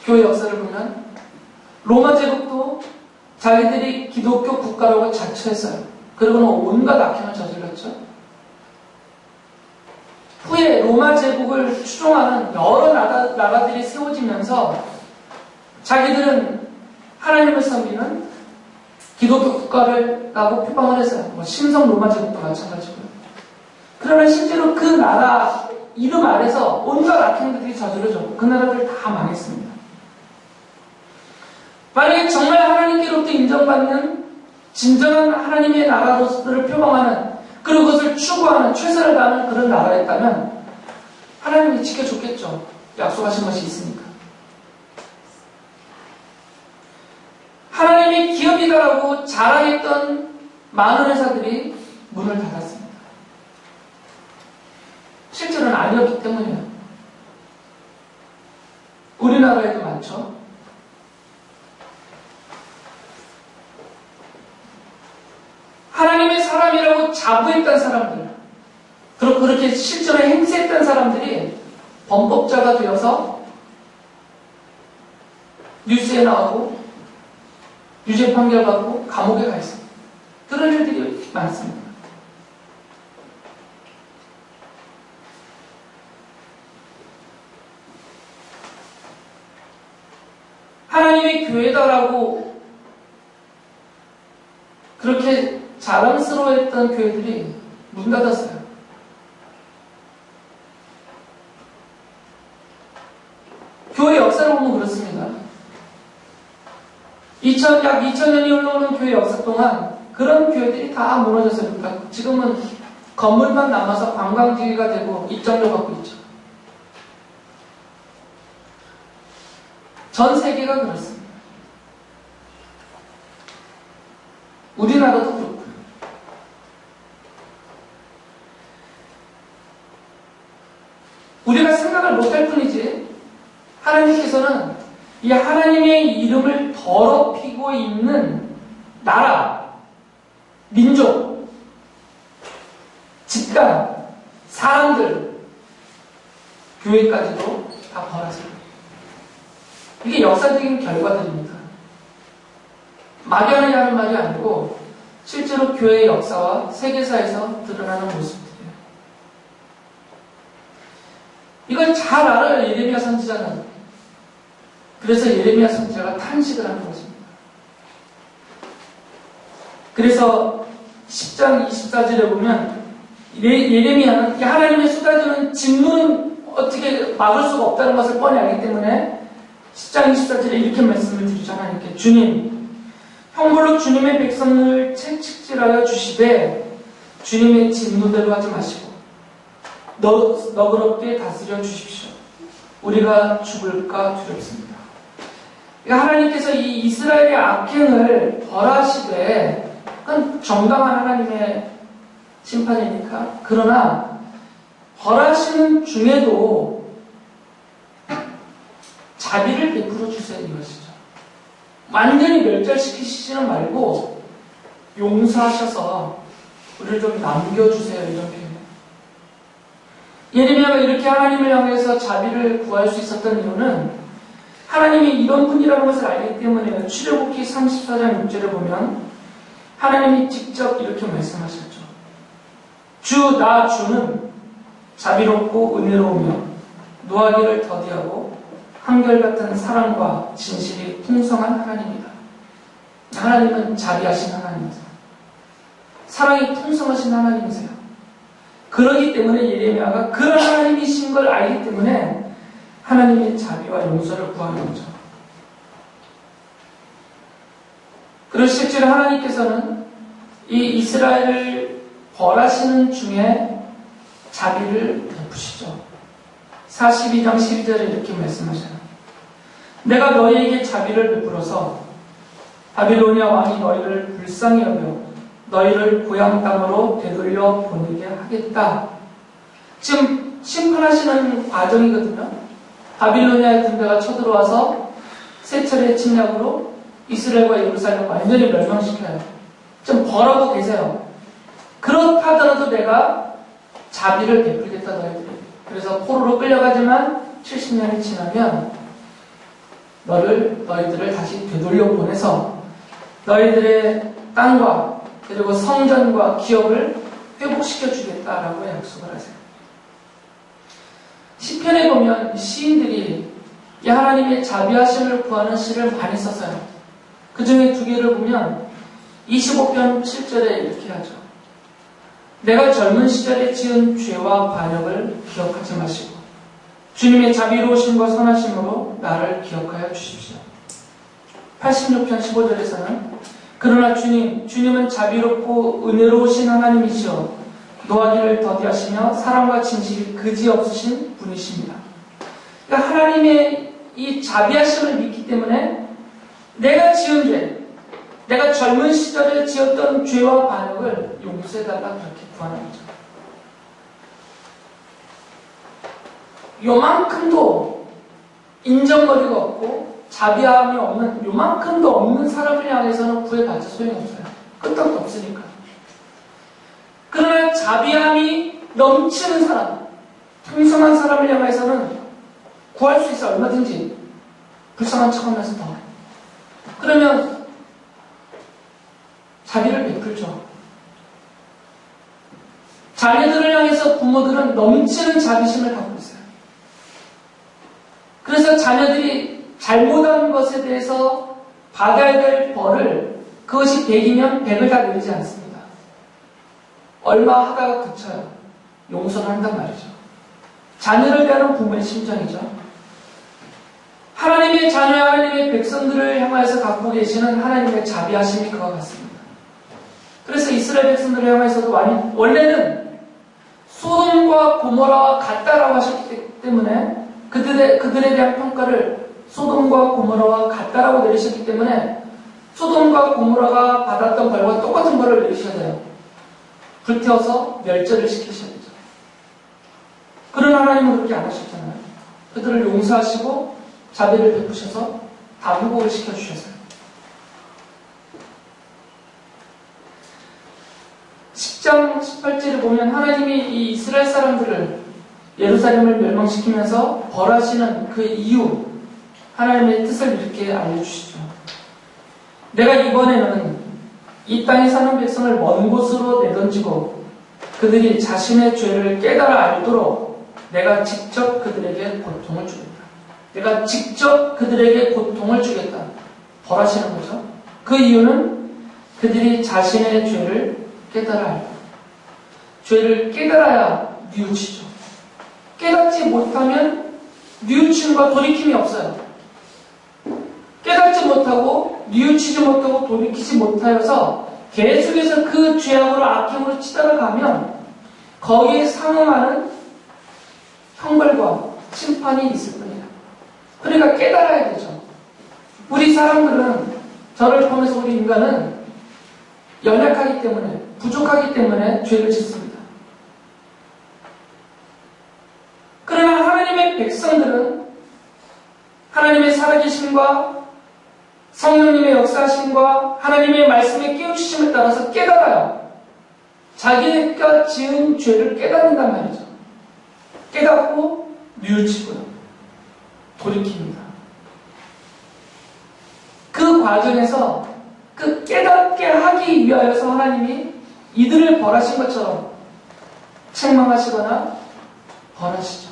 Speaker 1: 교회 역사를 보면 로마 제국도 자기들이 기독교 국가라고 자처했어요. 그러고는 온갖 악행을 저질렀죠. 후에 로마 제국을 추종하는 여러 나라들이 세워지면서 자기들은 하나님을 섬기는 기독교 국가라고 표방을 했어요. 뭐 신성 로마 제국도 마찬가지고요. 그러나 실제로 그 나라 이름 아래서 온갖 악행들이 저질러졌고 그 나라들 다 망했습니다. 만약에 정말 하나님께로부터 인정받는 진정한 하나님의 나라로서를 표방하는 그리고 그것을 추구하는 최선을 다하는 그런 나라였다면 하나님이 지켜줬겠죠. 약속하신 것이 있으니까. 하나님이 기업이다라고 자랑했던 많은 회사들이 문을 닫았습니다. 실제로는 아니었기 때문이에요. 우리나라에도 많죠. 하나님의 사람이라고 자부했던 사람들, 그렇게 실제로 행세했던 사람들이 범법자가 되어서 뉴스에 나오고 유죄 판결받고 감옥에 가 있습니다. 그런 일들이 많습니다. 하나님의 교회다라고 그렇게 자랑스러워했던 교회들이 문 닫았어요. 교회 역사를 보면 그렇습니다. 약 2000년이 흘러오는 교회 역사 동안 그런 교회들이 다 무너졌어요. 그러니까 지금은 건물만 남아서 관광지가 되고 입장료 받고 있죠. 전 세계가 그렇습니다. 우리나라도 그렇고요. 우리가 생각을 못할 뿐이지 하나님께서는 이 하나님의 이름을 더럽히고 있는 나라, 민족, 집단, 사람들, 교회까지도 다 벌하세요. 이게 역사적인 결과들입니다. 막연히 하는 말이 아니고 실제로 교회의 역사와 세계사에서 드러나는 모습들이에요. 이걸 잘 알아요, 예레미야 선지자는. 그래서 예레미야 선지자가 탄식을 하는 것입니다. 그래서 10장 24절에 보면 예레미야는 하나님의 쏟아지는 진노는 어떻게 막을 수가 없다는 것을 뻔히 알기 때문에 10장 24절에 이렇게 말씀을 드리죠. 하나님께 주님, 형벌로 주님의 백성을 채찍질하여 주시되 주님의 진노대로 하지 마시고 너그럽게 다스려 주십시오. 우리가 죽을까 두렵습니다. 하나님께서 이 이스라엘의 악행을 벌하시되 그건 정당한 하나님의 심판이니까. 그러나 벌하시는 중에도 자비를 베풀어 주세요 이것이죠. 완전히 멸절시키시지는 말고 용서하셔서 우리를 좀 남겨주세요 이런 표현. 예레미야가 이렇게 하나님을 향해서 자비를 구할 수 있었던 이유는 하나님이 이런 분이라는 것을 알기 때문에요. 출애굽기 34장 6절에 보면 하나님이 직접 이렇게 말씀하셨죠. 나 주는 자비롭고 은혜로우며 노하기를 더디하고 한결같은 사랑과 진실이 풍성한 하나님이다. 하나님은 자비하신 하나님이세요. 사랑이 풍성하신 하나님이세요. 그러기 때문에 예레미야가 그런 하나님이신 걸 알기 때문에 하나님의 자비와 용서를 구하는 거죠. 그리고 실제로 하나님께서는 이 이스라엘을 벌하시는 중에 자비를 베푸시죠. 42장 12절에 이렇게 말씀하셔요. 내가 너희에게 자비를 베풀어서 바빌로니아 왕이 너희를 불쌍히 여겨 너희를 고향 땅으로 되돌려 보내게 하겠다. 지금 심판하시는 과정이거든요. 바빌로니아의 군대가 쳐들어와서 세 차례의 침략으로 이스라엘과 예루살렘을 완전히 멸망시켜요. 좀 벌하고 계세요. 그렇다더라도 내가 자비를 베풀겠다 너희들이. 그래서 포로로 끌려가지만 70년이 지나면 너희들을 다시 되돌려 보내서 너희들의 땅과 그리고 성전과 기업을 회복시켜 주겠다라고 약속을 하세요. 시편에 보면 시인들이 이 하나님의 자비하심을 구하는 시를 많이 썼어요. 그 중에 두 개를 보면 25편 7절에 이렇게 하죠. 내가 젊은 시절에 지은 죄와 반역을 기억하지 마시고 주님의 자비로우심과 선하심으로 나를 기억하여 주십시오. 86편 15절에서는 그러나 주님은 자비롭고 은혜로우신 하나님이시여 노하기를 더디하시며 사랑과 진실이 그지없으신 분이십니다. 그러니까 하나님의 이 자비하심을 믿기 때문에 내가 지은 죄, 내가 젊은 시절에 지었던 죄와 반역을 용서해달라 그렇게 구하는 거죠. 요만큼도 인정거리가 없고 자비함이 없는 요만큼도 없는 사람을 향해서는 구해봤자 소용이 없어요. 끄떡도 없으니까. 그러나 자비함이 넘치는 사람, 풍성한 사람을 향해서는 구할 수 있어 얼마든지 불쌍한 척하면서 더. 그러면 자비를 베풀죠. 자녀들을 향해서 부모들은 넘치는 자비심을 갖고 있어요. 그래서 자녀들이 잘못한 것에 대해서 받아야 될 벌을 그것이 100이면 100을 다 내리지 않습니다. 얼마 하다가 그쳐요. 용서를 한단 말이죠. 자녀를 대하는 부모의 심정이죠. 하나님의 자녀, 하나님의 백성들을 향해서 갖고 계시는 하나님의 자비하심이 그와 같습니다. 그래서 이스라엘 백성들을 향해서도 원래는 소돔과 고모라와 같다라고 하셨기 때문에 그들에 대한 평가를 소돔과 고모라와 같다라고 내리셨기 때문에 소돔과 고모라가 받았던 벌과 똑같은 벌을 내리셔야 돼요. 불태워서 멸절을 시키셔야 되죠. 그런 하나님은 그렇게 안 하셨잖아요. 그들을 용서하시고 자비를 베푸셔서 다 회복을 시켜주셨어요. 10장 18절을 보면 하나님이 이 이스라엘 사람들을 예루살렘을 멸망시키면서 벌하시는 그 이유, 하나님의 뜻을 이렇게 알려주시죠. 내가 이번에는 이 땅에 사는 백성을 먼 곳으로 내던지고 그들이 자신의 죄를 깨달아 알도록 내가 직접 그들에게 고통을 주겠다. 내가 직접 그들에게 고통을 주겠다. 벌하시는 거죠. 그 이유는 그들이 자신의 죄를 깨달아 알고 죄를 깨달아야 뉘우치죠. 깨닫지 못하면 뉘우침과 돌이킴이 없어요. 깨닫지 못하고 뉘우치지 못하고 돌이키지 못하여서 계속해서 그 죄악으로 악행으로 치달아가면 거기에 상응하는 형벌과 심판이 있을 뿐이다. 그러니까 깨달아야 되죠. 우리 사람들은 저를 포함해서 우리 인간은 연약하기 때문에 부족하기 때문에 죄를 짓습니다. 그러나 하나님의 백성들은 하나님의 살아계심과 성령님의 역사하심과 하나님의 말씀의 깨우치심을 따라서 깨달아요. 자기가 지은 죄를 깨닫는단 말이죠. 깨닫고 뉘우치고요. 돌이킵니다. 그 과정에서 그 깨닫게 하기 위하여서 하나님이 이들을 벌하신 것처럼 책망하시거나 벌하시죠.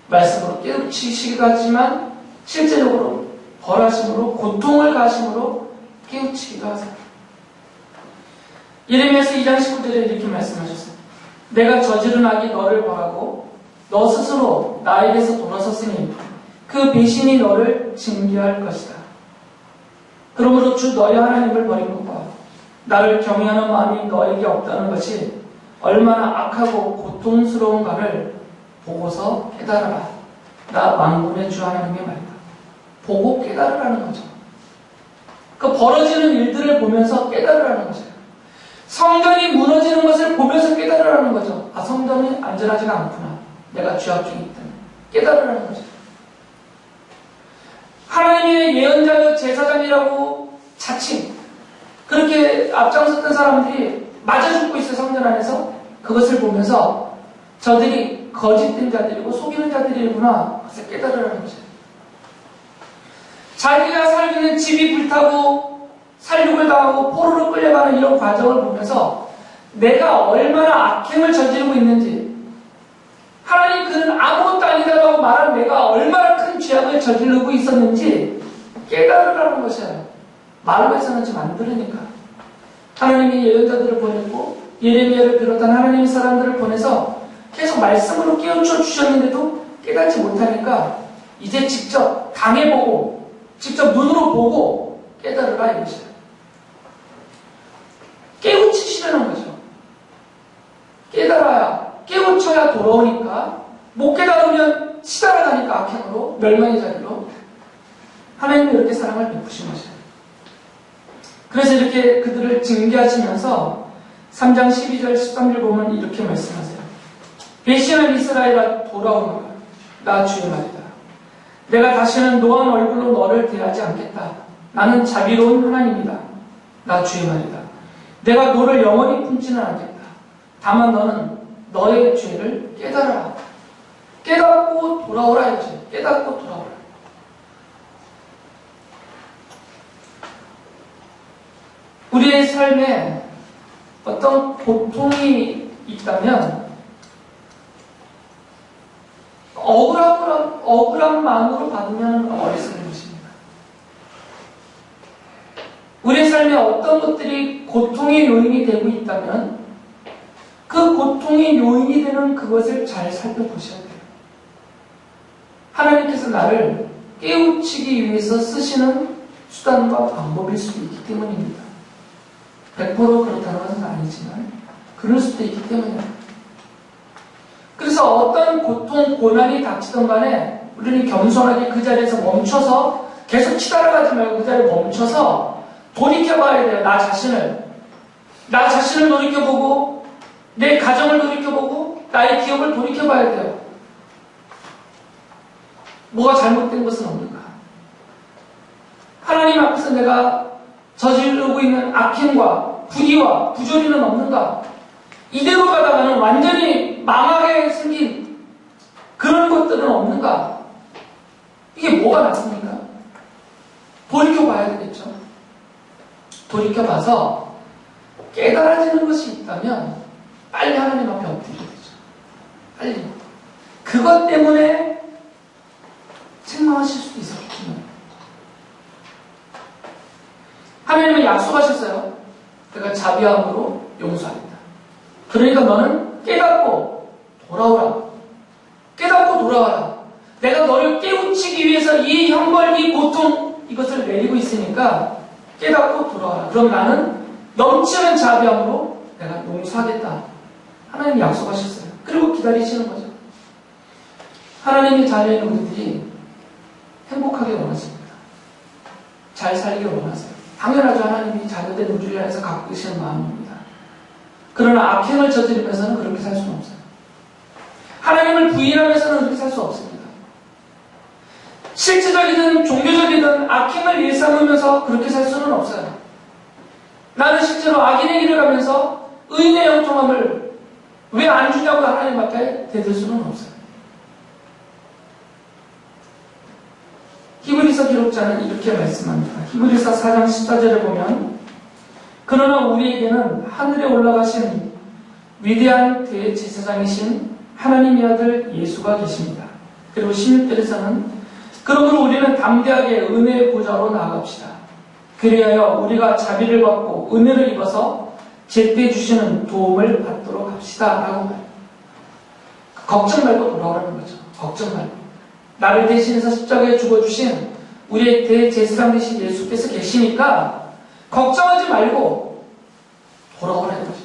Speaker 1: 말씀으로 깨우치시기도 하지만 실제적으로 벌하심으로 고통을 가하심으로 깨우치기도 하세요. 예레미야서 2장 19절에 이렇게 말씀하셨어요. 내가 저지른 악이 너를 벌하고 너 스스로 나에게서 돌아섰으니 그 배신이 너를 징계할 것이다. 그러므로 주 너의 하나님을 버린 것과 나를 경외하는 마음이 너에게 없다는 것이 얼마나 악하고 고통스러운가를 보고서 깨달아라. 나 만군의 주 하나님의 말이다. 보고 깨달으라는 거죠. 그 벌어지는 일들을 보면서 깨달으라는 거죠. 성전이 무너지는 것을 보면서 깨달으라는 거죠. 아, 성전이 안전하지가 않구나. 내가 죄악 중에 있다는. 깨달으라는 거죠. 하나님의 예언자여 제사장이라고 자칭 그렇게 앞장섰던 사람들이 맞아 죽고 있어요. 성전 안에서. 그것을 보면서 저들이 거짓된 자들이고 속이는 자들이구나. 그것을 깨달으라는 거죠. 자기가 살고 있는 집이 불타고 살육을 당하고 포로로 끌려가는 이런 과정을 보면서 내가 얼마나 악행을 저지르고 있는지, 하나님 그는 아무것도 아니다라고 말한 내가 얼마나 큰 죄악을 저지르고 있었는지 깨달으라는 것이에요. 말로 해서는 좀 안 들으니까. 하나님이 예언자들을 보냈고 예레미야를 비롯한 하나님의 사람들을 보내서 계속 말씀으로 깨우쳐 주셨는데도 깨닫지 못하니까 이제 직접 당해보고 직접 눈으로 보고 깨달으라 이것이에요. 깨우치시라는 거죠. 깨달아야, 깨우쳐야 돌아오니까, 못 깨달으면 치달아가니까 악행으로, 멸망의 자리로. 하나님이 이렇게 사랑을 베푸신 것이에요. 그래서 이렇게 그들을 징계하시면서 3장 12절 13절 보면 이렇게 말씀하세요. 배신한 이스라엘아 돌아오너라. 나 주의 말이다. 내가 다시는 노한 얼굴로 너를 대하지 않겠다. 나는 자비로운 하나님이다. 나 주의 말이다. 내가 너를 영원히 품지는 않겠다. 다만 너는 너의 죄를 깨달아라. 깨닫고 돌아오라 이거지. 깨닫고 돌아오라. 우리의 삶에 어떤 고통이 있다면 억울한 마음으로 받으면 어리석은 것입니다. 우리의 삶에 어떤 것들이 고통의 요인이 되고 있다면 그 고통의 요인이 되는 그것을 잘 살펴보셔야 돼요. 하나님께서 나를 깨우치기 위해서 쓰시는 수단과 방법일 수도 있기 때문입니다. 100% 그렇다는 것은 아니지만 그럴 수도 있기 때문입니다. 그래서 어떤 고통, 고난이 닥치던 간에 우리는 겸손하게 그 자리에서 멈춰서 계속 치달아가지 말고 그 자리에 멈춰서 돌이켜봐야 돼요. 나 자신을 돌이켜보고 내 가정을 돌이켜보고 나의 기억을 돌이켜봐야 돼요. 뭐가 잘못된 것은 없는가? 하나님 앞에서 내가 저지르고 있는 악행과 불의와 부조리는 없는가? 이대로 가다가는 완전히 망하게 생긴 그런 것들은 없는가? 이게 뭐가 낫습니까? 돌이켜봐야 되겠죠. 돌이켜봐서 깨달아지는 것이 있다면 빨리 하나님 앞에 엎드려야 되죠. 빨리. 그것 때문에 책망하실 수도 있었기 때문에. 하나님은 약속하셨어요. 내가 자비함으로 용서합니다. 그러니까 너는 깨닫고 돌아오라. 깨닫고 돌아와라. 내가 너를 깨우치기 위해서 이 형벌, 이 고통, 이것을 내리고 있으니까 깨닫고 돌아와라. 그럼 나는 넘치는 자비함으로 내가 용서하겠다. 하나님이 약속하셨어요. 그리고 기다리시는 거죠. 하나님의 자녀인 우리들이 행복하게 원하십니다. 잘 살기를 원하세요. 당연하죠. 하나님이 자녀된 우리를 위해서 갖고 계시는 마음입니다. 그러나 악행을 저지르면서는 그렇게 살 수는 없어요. 하나님을 부인하면서는 그렇게 살 수 없습니다. 실제적이든 종교적이든 악행을 일삼으면서 그렇게 살 수는 없어요. 나는 실제로 악인의 길을 가면서 의인의 형통함을 왜 안 주냐고 하나님 앞에 대들 수는 없어요. 히브리서 기록자는 이렇게 말씀합니다. 히브리서 4장 14절에 보면 그러나 우리에게는 하늘에 올라가신 위대한 대제사장이신 하나님의 아들 예수가 계십니다. 그리고 16절에서는 그러므로 우리는 담대하게 은혜의 보좌로 나아갑시다. 그리하여 우리가 자비를 받고 은혜를 입어서 제때 주시는 도움을 받도록 합시다. 라고 말해요. 걱정 말고 돌아오라는 거죠. 걱정 말고. 나를 대신해서 십자가에 죽어주신 우리의 대제사장 되신 예수께서 계시니까 걱정하지 말고 돌아오라는 거죠.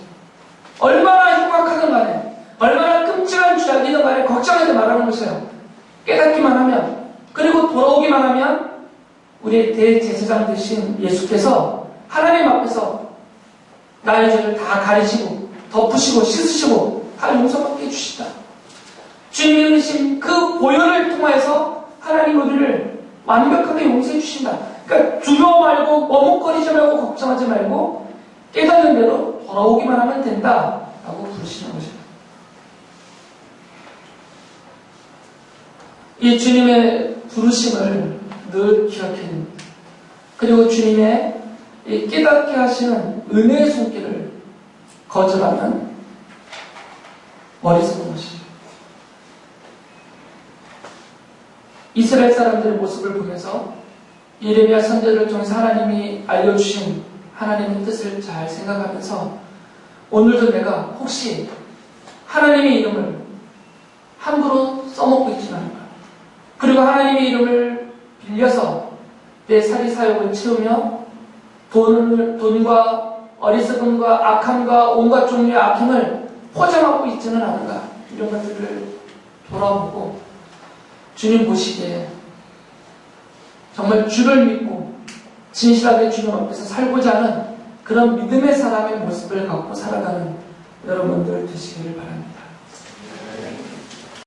Speaker 1: 얼마나 흉악하든 간에 얼마나 끔찍한 죄악이든 간에 걱정하지 말라는 것이에요. 깨닫기만 하면 그리고 돌아오기만 하면 우리의 대제사장 되신 예수께서 하나님 앞에서 나의 죄를 다 가리시고 덮으시고 씻으시고 다 용서받게 해주시다. 주님이 흘리신 그 보혈을 통하여서 하나님 우리를 완벽하게 용서해 주신다. 그러니까 두려워 말고 머뭇거리지 말고 걱정하지 말고 깨닫는 대로 돌아오기만 하면 된다 라고 부르시는 것입니다. 이 주님의 부르심을 늘 기억해야 됩니다. 그리고 주님의 이 깨닫게 하시는 은혜의 손길을 거절하면 어리석은 것입니다. 이스라엘 사람들의 모습을 보면서 예레미야 선지자를 통해서 하나님이 알려주신 하나님의 뜻을 잘 생각하면서 오늘도 내가 혹시 하나님의 이름을 함부로 써먹고 있지는 않을까? 그리고 하나님의 이름을 빌려서 내 사리사욕을 채우며 돈과 어리석음과 악함과 온갖 종류의 악행을 포장하고 있지는 않은가? 이런 것들을 돌아보고 주님 보시기에 정말 주를 믿고 진실하게 주님 앞에서 살고자 하는 그런 믿음의 사람의 모습을 갖고 살아가는 여러분들 되시기를 바랍니다.